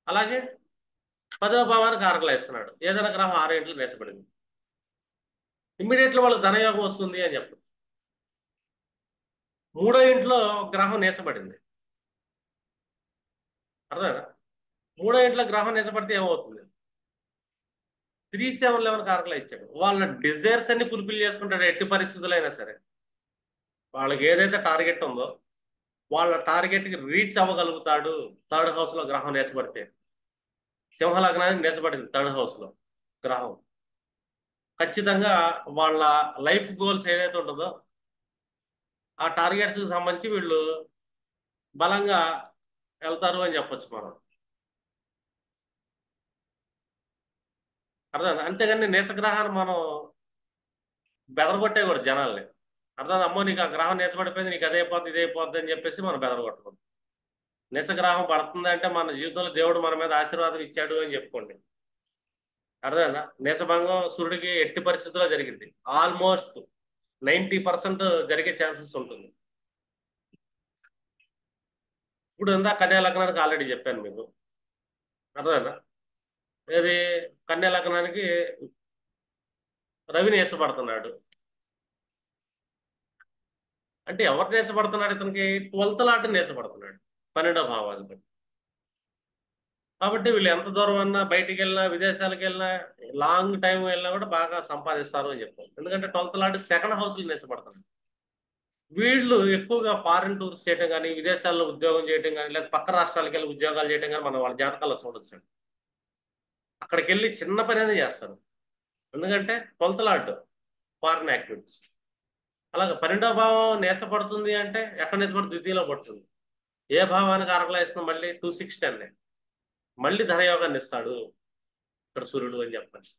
అలాగే 10వ భావానికి కారకలా ఇస్తున్నాడు. ఏదైనా గ్రహం 6వ ఇంట్లో నేర్చబడింది, ఇమ్మీడియట్లీ వాళ్ళకి ధనయోగం వస్తుంది అని చెప్పచ్చు. 3వ ఇంట్లో గ్రహం నేర్చబడింది, అర్థమైనా? 3వ ఇంట్లో గ్రహం నేర్చబడితే ఏమవుతుంది? 3, 7, 11 కారకలా ఇచ్చాడు. వాళ్ళ డిజైర్స్ అన్ని ఫుల్ఫిల్ చేసుకుంటాడు ఎట్టి పరిస్థితులైనా సరే. వాళ్ళకి ఏదైతే టార్గెట్ ఉందో వాళ్ళ టార్గెట్ కి రీచ్ అవ్వగలుగుతాడు. 3rd హౌస్ లో గ్రహం నేర్చబడితే. సింహ లగ్నానికి నేర్చబడింది 3rd హౌస్ లో గ్రహం. ఖచ్చితంగా వాళ్ళ లైఫ్ గోల్స్ ఏదైతే ఉంటుందో ఆ టార్గెట్స్ కి సంబంధించి వీళ్ళు బలంగా వెళ్తారు అని చెప్పొచ్చు మనం, అర్థం. అంతేగాని నీచగ్రహాన్ని మనం బెదరగొట్టే కూడా జనాల్ని, అర్థం. అమ్మో నీకు ఆ గ్రహం నీచబడిపోయింది, నీకు అదే అయిపోద్ది ఇదే అయిపోద్ది అని చెప్పేసి మనం బెదరగొట్టకూడదు. నీచగ్రహం పడుతుంది అంటే మన జీవితంలో దేవుడు మన మీద ఆశీర్వాదం ఇచ్చాడు అని చెప్పుకోండి, అర్థమైందా? నీచభంగం సూర్యుడికి ఎట్టి పరిస్థితుల్లో జరిగింది. ఆల్మోస్ట్ 90% జరిగే ఛాన్సెస్ ఉంటుంది. ఇప్పుడు ఇందా కన్యా లగ్నానికి ఆల్రెడీ చెప్పాను మీకు, అర్థమైందా? ఏది? కన్యా లగ్నానికి రవి నేర్చబడుతున్నాడు. అంటే ఎవరు నేర్చబడుతున్నాడు? ఇతనికి 12th లాట్ నేర్చబడుతున్నాడు, 12వ భావాధిపతి. కాబట్టి వీళ్ళు ఎంత దూరం అన్నా, బయటికి వెళ్ళినా, విదేశాలకు వెళ్ళినా, లాంగ్ టైం వెళ్ళినా కూడా బాగా సంపాదిస్తారు అని చెప్తారు. ఎందుకంటే 12th లాట్ 2nd హౌస్ లో నేర్చబడుతున్నాడు. వీళ్ళు ఎక్కువగా ఫారిన్ టూర్స్ చేయడం కానీ, విదేశాల్లో ఉద్యోగం చేయడం కానీ, లేదా పక్క రాష్ట్రాలకు వెళ్ళి ఉద్యోగాలు చేయడం కానీ మనం వాళ్ళ జాతకాల్లో చూడొచ్చు. అక్కడికి వెళ్ళి చిన్న పని అనేది చేస్తారు. ఎందుకంటే 12th లార్డ్ ఫారిన్ యాక్టివిటీస్. అలాగే 12వ భావం నేర్చబడుతుంది అంటే ఎక్కడ నేర్చబడుతుంది? ద్వితీయలో పడుతుంది. ఏ భావానికి అరగలా ఇస్తున్నాం? మళ్ళీ 2 6 10 మళ్ళీ ధనయోగాన్ని ఇస్తాడు ఇక్కడ సూర్యుడు అని చెప్పండి.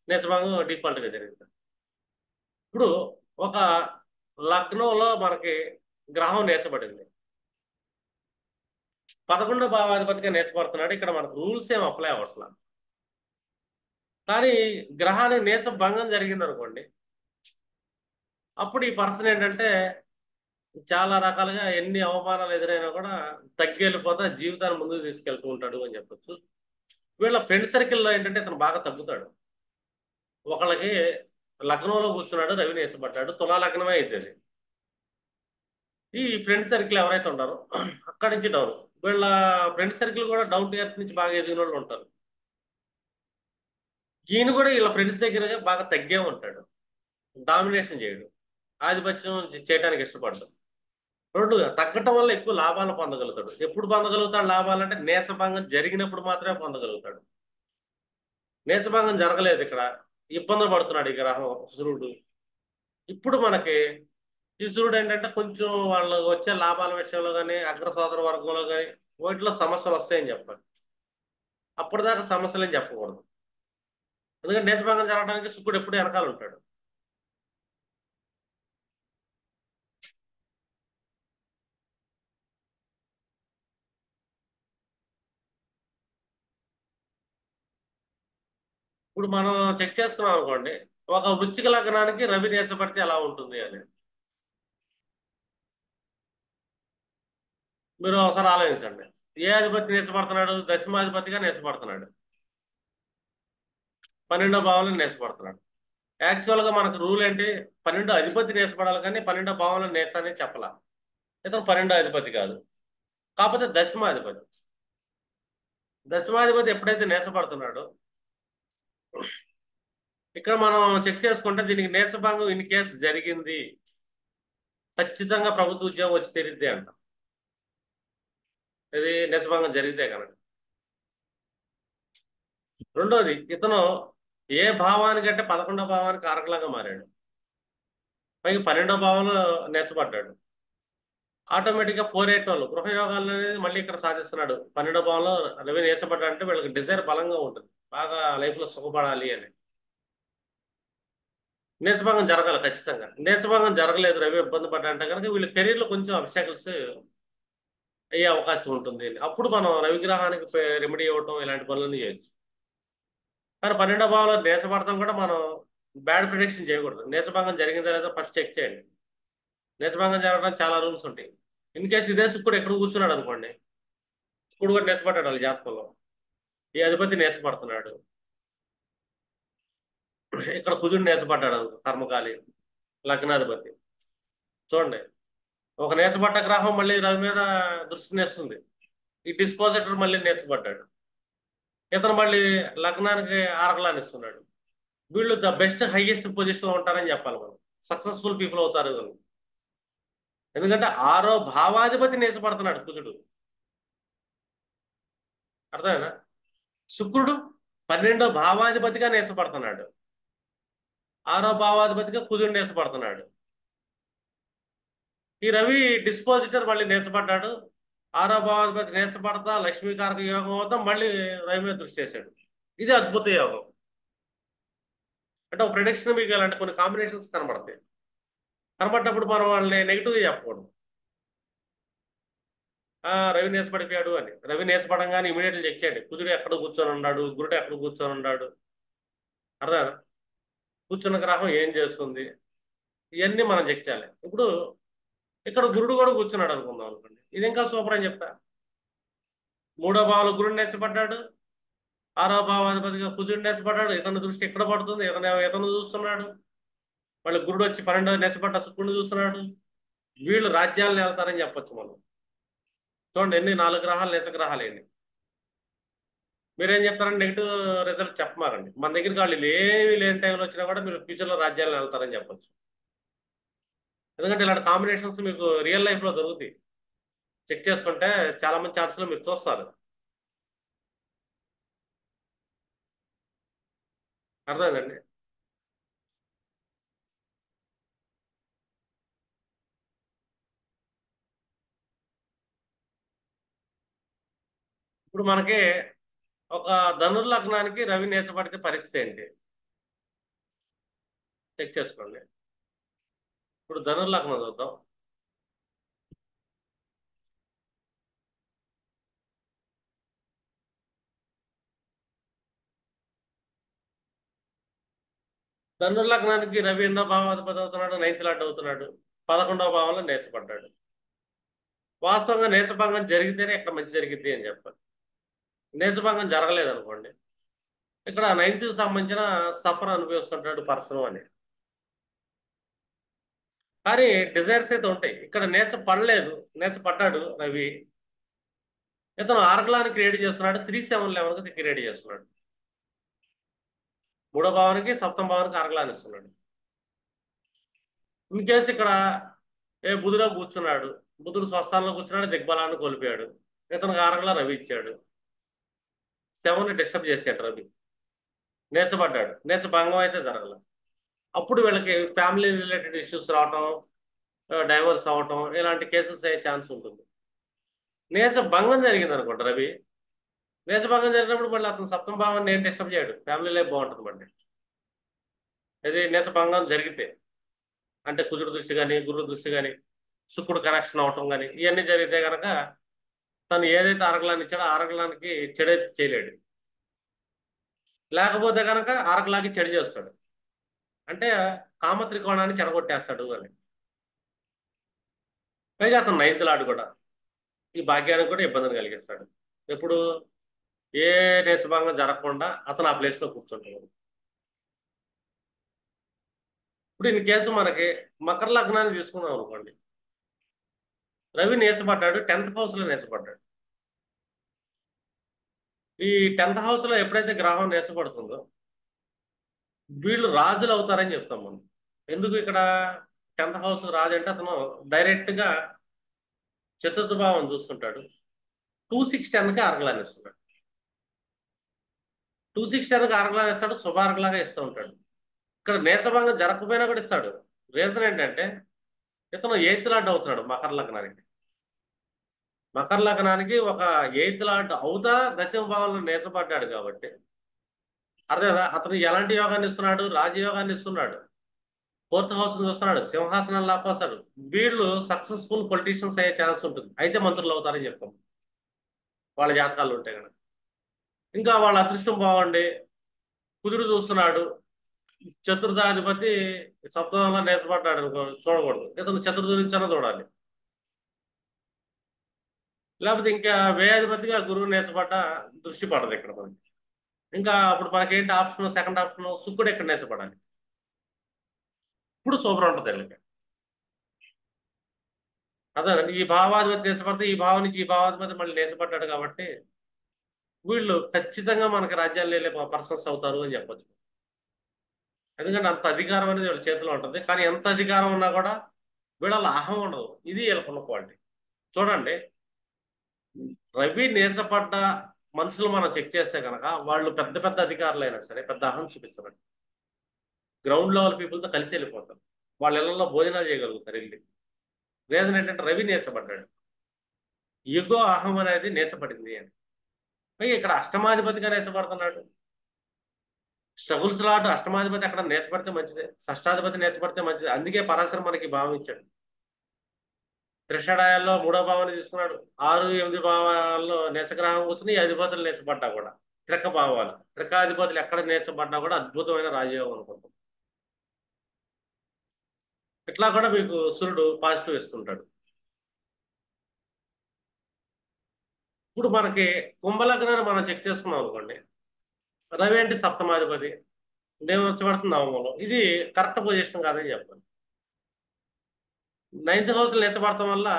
నేర్చభాగం డిఫాల్ట్ గా జరిగింది. ఇప్పుడు ఒక లగ్నంలో మనకి గ్రహం నేర్చబడింది, 11వ భావాధిపతిగా నేర్చబడుతున్నాడు. ఇక్కడ మనకు రూల్స్ ఏం అప్లై అవ్వట్లా. కానీ గ్రహానికి నేర్చ భంగం జరిగింది అనుకోండి, అప్పుడు ఈ పర్సన్ ఏంటంటే చాలా రకాలుగా ఎన్ని అవమానాలు ఎదురైనా కూడా తగ్గి వెళ్ళిపోతా జీవితాన్ని ముందుకు తీసుకెళ్తూ ఉంటాడు అని చెప్పొచ్చు. వీళ్ళ ఫ్రెండ్ సర్కిల్లో ఏంటంటే ఇతను బాగా తగ్గుతాడు. ఒకళ్ళకి లగ్నంలో కూర్చున్నాడు, రవి నేర్చబడ్డాడు, తులా లగ్నమే అవుతుంది. ఈ ఫ్రెండ్ సర్కిల్ ఎవరైతే ఉంటారో అక్కడి నుంచి డౌన్. వీళ్ళ ఫ్రెండ్ సర్కిల్ కూడా డౌన్ టు ఎర్త్ నుంచి బాగా ఎదిగిన వాళ్ళు ఉంటారు. ఈయన కూడా వీళ్ళ ఫ్రెండ్స్ దగ్గర బాగా తగ్గే ఉంటాడు, డామినేషన్ చేయడు, ఆధిపత్యం చేయడానికి ఇష్టపడ్డాడు. రెండు, తగ్గటం వల్ల ఎక్కువ లాభాలు పొందగలుగుతాడు. ఎప్పుడు పొందగలుగుతాడు లాభాలంటే నీచభంగం జరిగినప్పుడు మాత్రమే పొందగలుగుతాడు. నీచభంగం జరగలేదు, ఇక్కడ ఇబ్బందులు పడుతున్నాడు ఈ గ్రహం సూర్యుడు. ఇప్పుడు మనకి ఈ సూర్యుడు ఏంటంటే కొంచెం వాళ్ళు వచ్చే లాభాల విషయంలో కానీ, అగ్ర సోదర వర్గంలో కానీ వాటిలో సమస్యలు వస్తాయని చెప్పాలి. అప్పటిదాకా సమస్యలు అని చెప్పకూడదు. ఎందుకంటే నీచభంగం జరగడానికి శుక్రుడు ఎప్పుడు వెనకాల ఉంటాడు. ఇప్పుడు మనం చెక్ చేసుకున్నాం అనుకోండి, ఒక వృశ్చిక లగ్నానికి రవి నీచబడితే ఎలా ఉంటుంది అని మీరు ఒకసారి ఆలోచించండి. ఏ అధిపతి నీచబడుతున్నాడు? దశమాధిపతిగా నీచబడుతున్నాడు, 12వ భావంలో నీచబడుతున్నాడు. యాక్చువల్గా మనకు రూల్ ఏంటి? 12వ అధిపతి నీచబడాలి, కానీ 12వ భావంలో నీచ అని చెప్పాల. ఇతను 12వ అధిపతి కాదు, కాకపోతే దశమాధిపతి. దశమాధిపతి ఎప్పుడైతే నీచబడుతున్నాడో, ఇక్కడ మనం చెక్ చేసుకుంటే దీనికి నీచభంగం ఇన్ కేసు జరిగింది, ఖచ్చితంగా ప్రభుత్వ ఉద్యోగం వచ్చి తీరిద్ది అంట. ఇది నీచభంగం జరిగితే కనుక. రెండోది, ఇతను ఏ భావానికంటే 11వ భావానికి కారకులాగా మారాడు, పైగా 12వ భావంలో నీచబడ్డాడు. ఆటోమేటిక్గా 4 8 గృహయోగాలు అనేది మళ్ళీ ఇక్కడ సాధిస్తున్నాడు. 12వ భావంలో రవి నీచబడ్డాడంటే వీళ్ళకి డిజైర్ బలంగా ఉంటుంది, బాగా లైఫ్ లో సుఖపడాలి అని. నీచభంగం జరగాలి ఖచ్చితంగా. నీచభంగం జరగలేదు, రవి ఇబ్బంది పడ్డాడంటే కనుక వీళ్ళ కెరీర్ లో కొంచెం అబ్స్టాకిల్స్ అయ్యే అవకాశం ఉంటుంది. అప్పుడు మనం రవిగ్రహానికి రెమెడీ ఇవ్వటం ఇలాంటి పనులన్నీ చేయొచ్చు. కానీ 12వ భావంలో నీచపడతాం కూడా మనం బ్యాడ్ ప్రిడిక్షన్ చేయకూడదు. నీచభంగం జరిగిందా లేదా ఫస్ట్ చెక్ చేయండి. నీచభంగం జరగడానికి చాలా రూల్స్ ఉంటాయి. ఇన్ కేసు ఇదే శుక్రుడు ఎక్కడ కూర్చున్నాడు అనుకోండి, శుక్రుడు కూడా నీచపడ్డాడు వాళ్ళ జాతకంలో, ఈ అధిపతి నీచపడుతున్నాడు, ఇక్కడ కుజుడు నీచపడ్డాడు కర్మకాలి లగ్నాధిపతి. చూడండి, ఒక నీచపడ్డ గ్రహం మళ్ళీ రవి మీద దృష్టి నేస్తుంది. ఈ డిస్పోజిటర్ మళ్ళీ నీచపడ్డాడు, ఇతను మళ్ళీ లగ్నానికి ఆరగలాన్ని ఇస్తున్నాడు. వీళ్ళు ద బెస్ట్ హైయెస్ట్ పొజిషన్ లో ఉంటారని చెప్పాలి మనం, సక్సెస్ఫుల్ పీపుల్ అవుతారు. ఎందుకంటే 6వ భావాధిపతి నీచపడుతున్నాడు కుజుడు, అర్థమైనా? శుక్రుడు 12వ భావాధిపతిగా నీచపడుతున్నాడు, 6వ భావాధిపతిగా కుజుడు నీచపడుతున్నాడు. ఈ రవి డిస్పోజిటర్ మళ్ళీ నీచపడ్డాడు, 6వ భావాధిపతి నీచపడతా లక్ష్మీకారక యోగం అవుతాం, మళ్ళీ రవి మీద దృష్టి చేశాడు. ఇది అద్భుత యోగం. అంటే ఒక ప్రిడిక్షన్ మీకు ఇలాంటి కొన్ని కాంబినేషన్స్ కనబడతాయి. కనబడ్డప్పుడు మనం వాళ్ళని నెగిటివ్గా చెప్పకూడదు. రవి నీచపడిపోయాడు అని. రవి నీచపడంగానే ఇమీడియట్లీ చెక్ చేయండి, కుజుడు ఎక్కడ కూర్చొని ఉన్నాడు, గురుడు ఎక్కడ కూర్చొని ఉన్నాడు, అర్థం? కూర్చున్న గ్రహం ఏం చేస్తుంది, ఇవన్నీ మనం చెక్ చేయాలి. ఇప్పుడు ఇక్కడ గురుడు కూడా కూర్చున్నాడు అనుకుందాం అనుకోండి, ఇది ఇంకా సూపర్ అని చెప్తా. 3వ భావంలో గురుడు నేర్చబడ్డాడు, 6వ భావాధిపతిగా కుజుడు నేర్చబడ్డాడు, ఇతని దృష్టి ఎక్కడ పడుతుంది, ఇతను చూస్తున్నాడు. మళ్ళీ గురుడు వచ్చి 12వ నేర్చబడ్డ శుక్రుడిని చూస్తున్నాడు. వీళ్ళు రాజ్యాలను వెళ్తారని చెప్పొచ్చు మనం. చూడండి ఎన్ని 4 గ్రహాలు నీచ గ్రహాలు ఎన్ని. మీరేం చెప్తారంటే నెగిటివ్ రిజల్ట్ చెప్పమారండి. మన దగ్గరికి వాళ్ళు ఏమి లేని టైంలో వచ్చినా కూడా మీరు ఫ్యూచర్లో రాజ్యాలను వెళ్తారని చెప్పొచ్చు. ఎందుకంటే ఇలాంటి కాంబినేషన్స్ మీకు రియల్ లైఫ్ లో దొరుకుతాయి. చెక్ చేస్తుంటే చాలా మంది ఛాన్స్లో మీరు చూస్తారు. అర్థమైందండి. ఇప్పుడు మనకి ఒక ధనుర్లగ్నానికి రవి నీచపడితే పరిస్థితి ఏంటి చెక్ చేసుకోండి. ఇప్పుడు ధనుర్లగ్నం చూద్దాం. ధనుర్లగ్నానికి రవి ఎన్నో భావాధిపతి అవుతున్నాడు, నైన్త్ లాట్ అవుతున్నాడు, 11వ భావంలో నీచపడ్డాడు. వాస్తవంగా నీచభంగం జరిగితేనే ఇక్కడ మంచి జరిగిద్ది అని చెప్పాలి. నీచభంగం జరగలేదు అనుకోండి, ఇక్కడ నైన్త్ సంబంధించిన సఫర్ అనుభవిస్తుంటాడు పర్సన్ అని. కానీ డిజైర్స్ అయితే ఉంటాయి. ఇక్కడ నేచ పడలేదు, నేచ పడ్డాడు రవి. ఇతను ఆర్గలాన్ని క్రియేట్ చేస్తున్నాడు, 3-7-11కి క్రియేట్ చేస్తున్నాడు. మూడో భావానికి సప్తమ భావానికి ఆర్గలాన్ని ఇస్తున్నాడు. ఇన్ కేసు ఇక్కడ బుధులో కూర్చున్నాడు, బుధుడు స్వస్థానంలో కూర్చున్నాడు, దిగ్బలాన్ని కోల్పోయాడు. ఇతనికి ఆర్గలా రవి ఇచ్చాడు, 7ని డిస్టర్బ్ చేశాడు రవి, నేర్చబడ్డాడు. నేర్చ భంగం అయితే జరగల. అప్పుడు వీళ్ళకి ఫ్యామిలీ రిలేటెడ్ ఇష్యూస్ రావటం, డైవర్స్ అవటం, ఇలాంటి కేసెస్ అయ్యే ఛాన్స్ ఉంటుంది. నేచ భంగం జరిగింది అనుకోండి రవి, నేచ భంగం జరిగినప్పుడు మళ్ళీ అతను సప్తమ భావాన్ని ఏం డిస్టర్బ్ చేయడు, ఫ్యామిలీ లైఫ్ బాగుంటుంది. మళ్ళీ ఇది నేచ భంగం జరిగితే, అంటే కుజుడు దృష్టి కానీ గురుడు దృష్టి కానీ శుక్రుడు కనెక్షన్ అవటం కానీ ఇవన్నీ జరిగితే కనుక తను ఏదైతే ఆరగలాన్ని ఇచ్చాడో ఆరగలానికి చెడైతే చేయలేడు. లేకపోతే కనుక ఆరగలాకి చెడు చేస్తాడు, అంటే కామ త్రికోణాన్ని చెడగొట్టేస్తాడు అని. పైగా అతను నైన్త్ లాట్ కూడా ఈ భాగ్యానికి కూడా ఇబ్బందిని కలిగిస్తాడు. ఎప్పుడు ఏ నేర్చుభంగం జరగకుండా అతను ఆ ప్లేస్లో కూర్చుంటాడు. ఇప్పుడు ఇన్ కేసు మనకి మకర లగ్నాన్ని తీసుకున్నాం అనుకోండి, రవి నేర్చబడ్డాడు, 10th హౌస్లో నేర్చబడ్డాడు. ఈ 10th హౌస్లో ఎప్పుడైతే గ్రహం నేర్చబడుతుందో వీళ్ళు రాజులు అవుతారని చెప్తాం మనం. ఎందుకు ఇక్కడ 10th హౌస్ రాజు అంటే అతను డైరెక్ట్గా చతుర్థ భావం చూస్తుంటాడు, 2-6-10కి ఆర్గలాన్ని ఇస్తున్నాడు. 2-6-10కి ఆర్గలాన్ని ఇస్తాడు, శుభార్గలాగా ఇస్తూ ఉంటాడు. ఇక్కడ నీచభంగం జరగకపోయినా కూడా ఇస్తాడు. రీజన్ ఏంటంటే ఇతను 8th లాట్ అవుతున్నాడు మకర లగ్నానికి. మకర లగ్నానికి ఒక 8th లాట్ అవుతా దశమ భావంలో నీచపడ్డాడు కాబట్టి అర్థం. అతను ఎలాంటి యోగాన్ని ఇస్తున్నాడు, రాజయోగాన్ని ఇస్తున్నాడు, 4th హౌస్ చూస్తున్నాడు, సింహాసనం లాక్కొస్తాడు. వీళ్ళు సక్సెస్ఫుల్ పొలిటీషియన్స్ అయ్యే ఛాన్స్ ఉంటుంది, అయితే మంత్రులు అవుతారని చెప్తాం వాళ్ళ జాతకాలు ఉంటే కనుక. ఇంకా వాళ్ళ అదృష్టం బాగుండి కుదురు చూస్తున్నాడు, చతుర్థాధిపతి సప్తమంలో నేర్చబడ్డాడు అనుకో, చూడకూడదు. ఇతను చతుర్థ నుంచి అన్న చూడాలి. లేకపోతే ఇంకా వ్యయాధిపతిగా గురువు నేర్చబడ్డ దృష్టి పడదు ఇక్కడ మనకి. ఇంకా అప్పుడు మనకేంటి ఆప్షన్, సెకండ్ ఆప్షన్ శుక్రుడు ఎక్కడ నేర్చబడాలి. ఇప్పుడు సూపర్ ఉంటుంది వీళ్ళకి. అదేనండి, ఈ భావాధిపతి నేర్చబడితే ఈ భావం నుంచి ఈ భావాధిపతి మళ్ళీ నేర్చబడ్డాడు కాబట్టి వీళ్ళు ఖచ్చితంగా మనకి రాజ్యాలు వెళ్ళే పర్సన్స్ అవుతారు అని చెప్పొచ్చు. ఎందుకంటే అంత అధికారం అనేది వీళ్ళ చేతిలో ఉంటుంది. కానీ ఎంత అధికారం ఉన్నా కూడా వీళ్ళ అహం ఉండదు. ఇది వీళ్ళకున్న క్వాలిటీ. చూడండి, రవి నేర్చబడ్డ మనుషులు మనం చెక్ చేస్తే కనుక వాళ్ళు పెద్ద పెద్ద అధికారులు అయినా సరే పెద్ద అహం చూపించరు. గ్రౌండ్ లెవెల్ పీపుల్తో కలిసి వెళ్ళిపోతారు, వాళ్ళ ఇళ్లలో భోజనాలు చేయగలుగుతారు వెళ్ళి. రీజన్ ఏంటంటే రవి నేర్చబడ్డాడు, యుగో అహం అనేది నేర్చబడింది అని. పైగా ఇక్కడ అష్టమాధిపతిగా నేర్చబడుతున్నాడు. స్ట్రగుల్స్ లాట్ అష్టమాధిపతి అక్కడ నేర్చబడితే మంచిదే, షష్టాధిపతి నేర్చబడితే మంచిదే. అందుకే పరాశరం మనకి భావం ఇచ్చాడు. త్రిషడాయాల్లో 3వ భావాన్ని తీసుకున్నాడు, 6-8 భావాల్లో నేర్చగ్రహం కూర్చుని ఈ అధిపతులు నేర్చబడ్డా కూడా త్రిక భావాలు, త్రికాధిపతులు ఎక్కడ నేర్చబడ్డా కూడా అద్భుతమైన రాజయోగం అనుకుంటాం. ఇట్లా కూడా మీకు సూర్యుడు పాజిటివ్ ఇస్తుంటాడు. ఇప్పుడు మనకి కుంభలగ్నాన్ని మనం చెక్ చేసుకున్నాం అనుకోండి, రవి అంటే సప్తమాధిపతి, నేను వచ్చబడుతుంది నవమంలో. ఇది కరెక్ట్ పొజిషన్ కాదని చెప్పాలి. 9th హౌస్ నేర్చబడటం వల్ల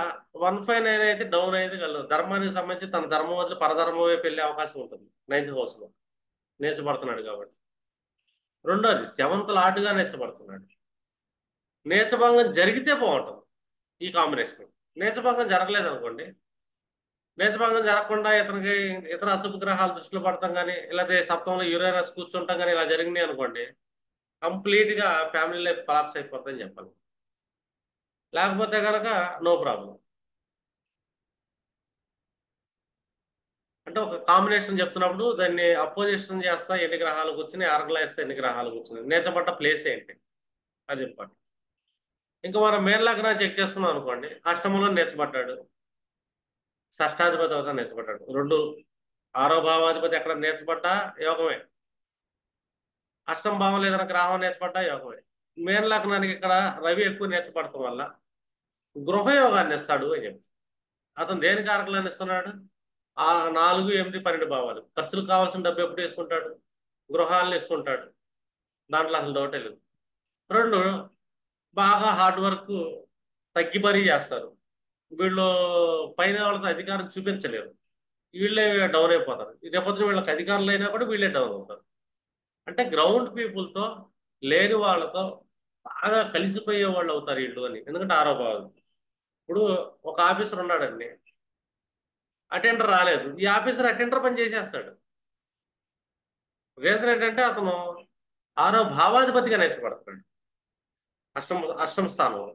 159 అయితే డౌన్ అయితే కలదు. ధర్మానికి సంబంధించి తన ధర్మం వదిలి పరధర్మం వైపు వెళ్ళే అవకాశం ఉంటుంది 9th హౌస్లో నేర్చబడుతున్నాడు కాబట్టి. రెండోది 7th లాట్గా నేర్చబడుతున్నాడు. నీచభంగం జరిగితే బాగుంటుంది ఈ కాంబినేషన్. నీచభంగం జరగలేదు అనుకోండి, నీచభంగం జరగకుండా ఇతనికి ఇతర అశుభ గ్రహాలు దృష్టిలో పడతాం కానీ, లేకపోతే సప్తంలో యురేనస్ కూర్చుంటాం కానీ ఇలా జరిగినాయి అనుకోండి, కంప్లీట్ గా ఫ్యామిలీ లైఫ్ కొలాప్స్ అయిపోతుందని చెప్పాలి. లేకపోతే కనుక నో ప్రాబ్లం. అంటే ఒక కాంబినేషన్ చెప్తున్నప్పుడు దాన్ని అపోజిషన్ చేస్తా ఎన్ని గ్రహాలు కూర్చుని, అరగలా వేస్తే ఎన్ని గ్రహాలు కూర్చుని, నీచపడ్డ ప్లేస్ ఏంటి, అది ఇంపార్టెంట్. ఇంకా మనం మేన్ లగ్నం చెక్ చేస్తున్నాం అనుకోండి, అష్టమంలో నీచపడ్డాడు, షష్టాధిపతి అవుతా నీచపడ్డాడు. రెండు, ఆరో భావాధిపతి ఎక్కడ నీచపడ్డా యోగమే, అష్టమ భావం ఏదైనా గ్రహం నీచపడ్డా యోగమే. మేన్ లగ్నానికి ఇక్కడ రవి ఎక్కువ నీచపడటం వల్ల గృహయోగాన్ని ఇస్తాడు అని చెప్పి. అతను దేని కారకులను ఇస్తున్నాడు? ఆ 4, 8, 12 భావాలు. ఖర్చులు కావాల్సిన డబ్బు ఎప్పుడు ఇస్తుంటాడు? గృహాలను ఇస్తుంటాడు, దాంట్లో అసలు డౌటే లేదు. రెండు, బాగా హార్డ్ వర్క్ తగ్గి మరీ చేస్తారు, వీళ్ళు పైన వాళ్ళతో అధికారం చూపించలేరు, వీళ్ళే డౌన్ అయిపోతారు. రేపొద్దున వీళ్ళకి అధికారులు అయినా కూడా వీళ్ళే డౌన్ అవుతారు. అంటే గ్రౌండ్ పీపుల్తో, లేని వాళ్ళతో బాగా కలిసిపోయే వాళ్ళు అవుతారు వీళ్ళు అని. ఎందుకంటే ఆరో భావం. ఇప్పుడు ఒక ఆఫీసర్ ఉన్నాడండి, అటెండర్ రాలేదు, ఈ ఆఫీసర్ అటెండర్ పని చేసేస్తాడు. రీజన్ ఏంటంటే అతను ఆరో భావాధిపతిగా నేర్చబడతాడు అష్టమ స్థానంలో.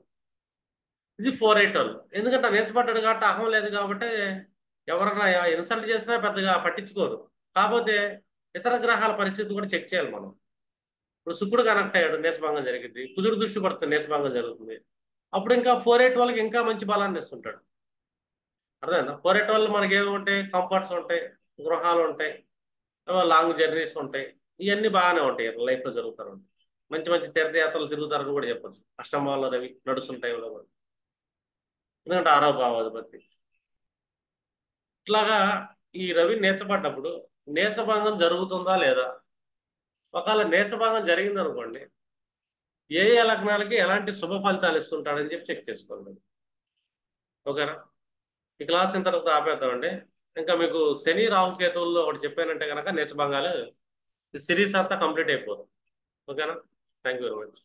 ఇది 4-8 ఎందుకంటే నేర్చబడ్డాడు కాబట్టి, అహం లేదు కాబట్టి ఎవరన్నా ఇన్సల్ట్ చేసినా పెద్దగా పట్టించుకోరు. కాకపోతే ఇతర గ్రహాల పరిస్థితి కూడా చెక్ చేయాలి మనం. ఇప్పుడు శుక్రుడు కనెక్ట్ అయ్యాడు, నీచభంగం జరిగింది. కుజుడు దృష్టి పడుతుంది, నీచభంగం జరుగుతుంది. అప్పుడు ఇంకా 4-8 వాళ్ళకి ఇంకా మంచి బలాన్ని ఇస్తుంటాడు. అర్థమైందా? 4-8 వాళ్ళు మనకి ఏమి ఉంటాయి? కంఫర్ట్స్ ఉంటాయి, గృహాలు ఉంటాయి, లాంగ్ జర్నీస్ ఉంటాయి, ఇవన్నీ బాగానే ఉంటాయి లైఫ్లో జరుగుతారు. మంచి మంచి తీర్థయాత్రలు తిరుగుతారని కూడా చెప్పొచ్చు. అష్టమాల్లో రవి నడుస్తుంటాయి కూడా, ఎందుకంటే ఆరో భావాధిపతి. ఇట్లాగా ఈ రవి నీచపడ్డప్పుడు నీచభంగం జరుగుతుందా లేదా? ఒకవేళ నీచభంగం జరిగింది అనుకోండి, ఏ ఏ లగ్నాలకి ఎలాంటి శుభ ఫలితాలు ఇస్తుంటాడని చెప్పి చెక్ చేసుకోండి. ఓకేనా? ఈ క్లాస్ ఇంతవరకు ఆపేద్దామండి. ఇంకా మీకు శని రాహుకేతువుల్లో ఒకటి చెప్పానంటే కనుక నీచభంగాలు ఈ సిరీస్ అంతా కంప్లీట్ అయిపోతుంది. ఓకేనా? Thank you very much.